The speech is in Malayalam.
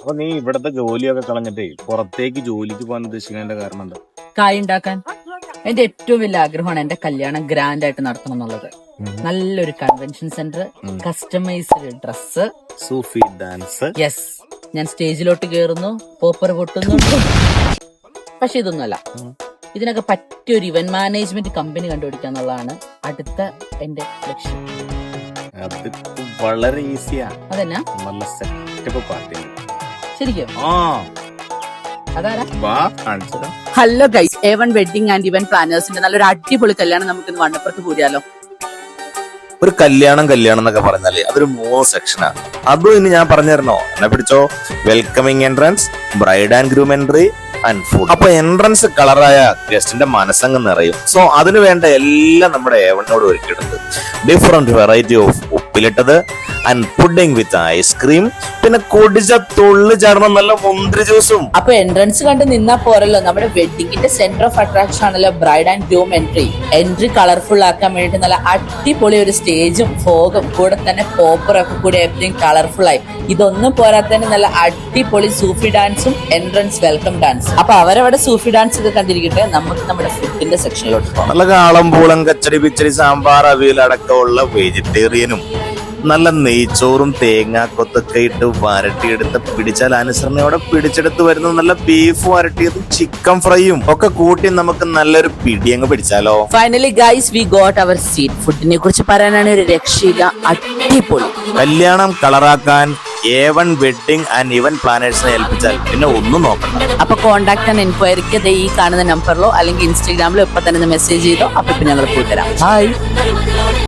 അപ്പൊ നീ ഇവിടത്തെ ജോലിയൊക്കെ കളഞ്ഞിട്ടേ പുറത്തേക്ക് ജോലിക്ക് പോകാൻ ഉദ്ദേശിക്കുന്നതിന്റെ കാരണം എന്താ? കായ് ഉണ്ടാക്കാൻ. എന്റെ ഏറ്റവും വലിയ ആഗ്രഹമാണ് എന്റെ കല്യാണം ഗ്രാൻഡ് ആയിട്ട് നടത്തണം എന്നുള്ളത്. നല്ലൊരു കൺവെൻഷൻ സെന്റർ, കസ്റ്റമൈസ്ഡ് ഡ്രസ്, സൂഫി ഡാൻസ്. യെസ്, ഞാൻ സ്റ്റേജിലോട്ട് കയറുന്നു, പോപ്പർ പൊട്ടുന്നു. പക്ഷെ ഇതൊന്നുമല്ല, ഇതിനൊക്കെ പറ്റിയ ഒരു ഇവന്റ് മാനേജ്മെന്റ് കമ്പനി കണ്ടുപിടിക്കുക എന്നുള്ളതാണ് അടുത്ത എന്റെ ലക്ഷ്യം. അത് വളരെ ഈസിയാ. അതെന്നാ? നല്ല സെറ്റപ്പ് പാർട്ടി. ശരിക്കും? Hello guys, A1 wedding and event പ്ലാനേഴ്സിന്റെ നല്ലൊരു അടിപൊളി കല്യാണം നമുക്ക് ഇന്ന് വണ്ണപ്പുറത്ത് കൂടിയാലോ? ഒരു കല്യാണം എന്നൊക്കെ പറഞ്ഞാല് അതൊരു 3 സെക്ഷനാണ്. അതും ഇനി ഞാൻ പറഞ്ഞു തരണോ? എന്നെ പിടിച്ചോ. Welcoming entrance, bride and groom entry and food. അപ്പൊ എൻട്രൻസ് കളറായ ഗസ്റ്റിന്റെ മനസ്സങ്ങ് നിറയും. സോ അതിനു വേണ്ട എല്ലാം നമ്മുടെ A1 ഒരുക്കിയിട്ടുണ്ട്. ഡിഫറെന്റ് വെറൈറ്റി ഓഫ് ഉപ്പിലിട്ടത് ആൻഡ് പുഡിംഗ് വിത്ത് ഐസ്ക്രീം, പിന്നെ കൊടിച്ച തുള്ളി ചേർന്ന നല്ല മുന്തിരി ജ്യൂസും. അപ്പൊ എൻട്രൻസ് കണ്ട് നിന്നാ പോരല്ലോ, നമ്മുടെ വെഡിങ്ങിന്റെ സെന്റർ ഓഫ് അട്രാക്ഷൻ ആണല്ലോ bride and groom entry colourful ആക്കാൻ വേണ്ടി നല്ല അടിപൊളി ഒരു സ്റ്റേജും ഫോഗും കൂടെ തന്നെ പോപ്പറൊക്കെ കൂടി എവരിങ് കളർഫുൾ ആയി. ഇതൊന്നും പോരാത്തന്നെ നല്ല അടിപൊളി സൂഫി ഡാൻസും എൻട്രൻസ് വെൽക്കം ഡാൻസ്. അപ്പൊ അവരവിടെ സൂഫി ഡാൻസ് ഒക്കെ കണ്ടിരിക്കട്ടെ, നമുക്ക് നമ്മുടെ ഫുഡിന്റെ സെക്ഷനിലോട്ട് പോകാം. നല്ല കാളം പൂളം കച്ചടി പിച്ചടി സാമ്പാർ അവിയൽ അടക്കമുള്ള വെജിറ്റേറിയനും നല്ല നെയ്ച്ചോറും തേങ്ങാക്കൊത്തൊക്കെ ഇട്ട് വരട്ടിയെടുത്ത് പിടിച്ചാൽ അനുസരണയോടെ പിടിച്ചെടുത്ത് വരുന്ന നല്ല ബീഫ് വരട്ടിയതും ചിക്കൻ ഫ്രൈയും ഒക്കെ കൂട്ടി നമുക്ക് നല്ലൊരു പിടിയങ്ങ് പിടിച്ചാലോ. Finally guys, we got our seat. ഫുഡിനെ കുറിച്ച് പറയാനാണ് ഒരു രക്ഷയില്ല, അടിപൊളി. കല്യാണം കളറാക്കാൻ A1 വെഡിങ് ആൻഡ് ഇവന്റ് പ്ലാനേഴ്സിനെ ഏൽപ്പിച്ചാൽ പിന്നെ ഒന്നും നോക്കണ്ട. അപ്പൊ കോൺടാക്ട് ആൻഡ് എൻക്വയറിക്ക് ഈ കാണുന്ന നമ്പറിലോ അല്ലെങ്കിൽ ഇൻസ്റ്റാഗ്രാമിലോ ഇപ്പൊ തന്നെ മെസ്സേജ് ചെയ്തോ. അപ്പൊ ഞങ്ങൾ പോയി തരാം. ഹായ്.